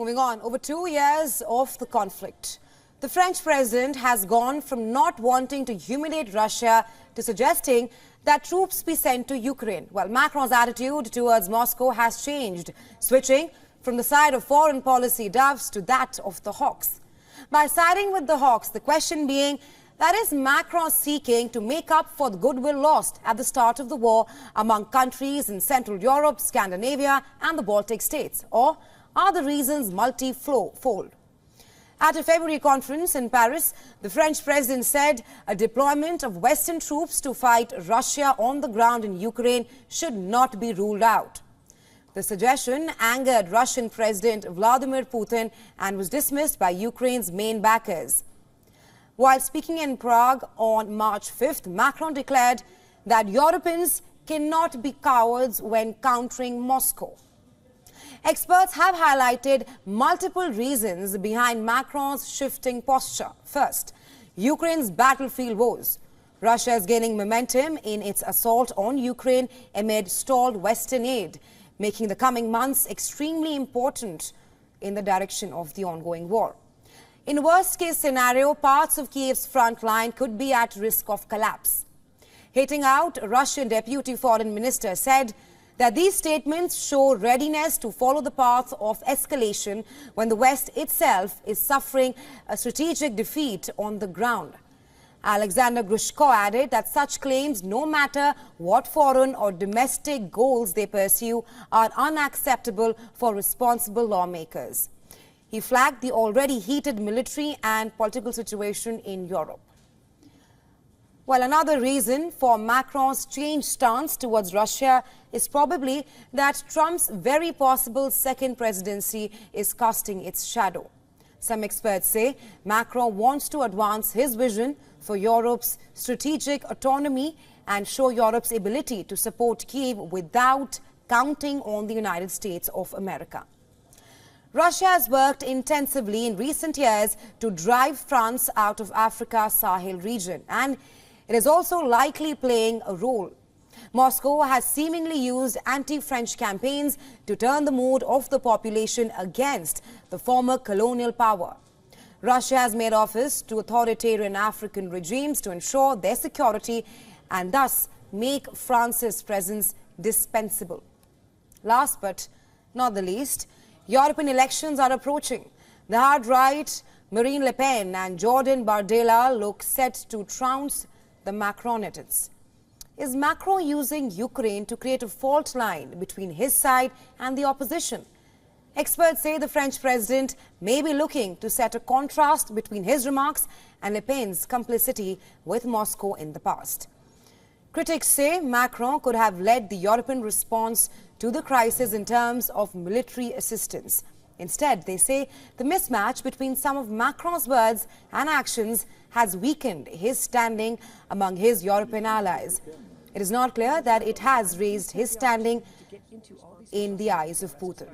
Moving on, over 2 years of the conflict, the French president has gone from not wanting to humiliate Russia to suggesting that troops be sent to Ukraine. Well, Macron's attitude towards Moscow has changed, switching from the side of foreign policy doves to that of the hawks. By siding with the hawks, the question being, that is Macron seeking to make up for the goodwill lost at the start of the war among countries in Central Europe, Scandinavia and the Baltic states? Or are the reasons multifold? At a February conference in Paris, the French president said a deployment of Western troops to fight Russia on the ground in Ukraine should not be ruled out. The suggestion angered Russian President Vladimir Putin and was dismissed by Ukraine's main backers. While speaking in Prague on March 5th, Macron declared that Europeans cannot be cowards when countering Moscow. Experts have highlighted multiple reasons behind Macron's shifting posture. First, Ukraine's battlefield woes. Russia is gaining momentum in its assault on Ukraine amid stalled Western aid, making the coming months extremely important in the direction of the ongoing war. In a worst-case scenario, parts of Kiev's front line could be at risk of collapse. Hating out, Russian Deputy Foreign Minister said that these statements show readiness to follow the path of escalation when the West itself is suffering a strategic defeat on the ground. Alexander Grushko added that such claims, no matter what foreign or domestic goals they pursue, are unacceptable for responsible lawmakers. He flagged the already heated military and political situation in Europe. Well, another reason for Macron's changed stance towards Russia is probably that Trump's very possible second presidency is casting its shadow. Some experts say Macron wants to advance his vision for Europe's strategic autonomy and show Europe's ability to support Kiev without counting on the United States of America. Russia has worked intensively in recent years to drive France out of Africa's Sahel region, and it is also likely playing a role. Moscow has seemingly used anti-French campaigns to turn the mood of the population against the former colonial power. Russia has made offers to authoritarian African regimes to ensure their security and thus make France's presence dispensable. Last but not the least, European elections are approaching. The hard-right Marine Le Pen and Jordan Bardella look set to trounce the Macronists. Is Macron using Ukraine to create a fault line between his side and the opposition? Experts say the French president may be looking to set a contrast between his remarks and Le Pen's complicity with Moscow in the past. Critics say Macron could have led the European response to the crisis in terms of military assistance. Instead, they say the mismatch between some of Macron's words and actions has weakened his standing among his European allies. It is not clear that it has raised his standing in the eyes of Putin.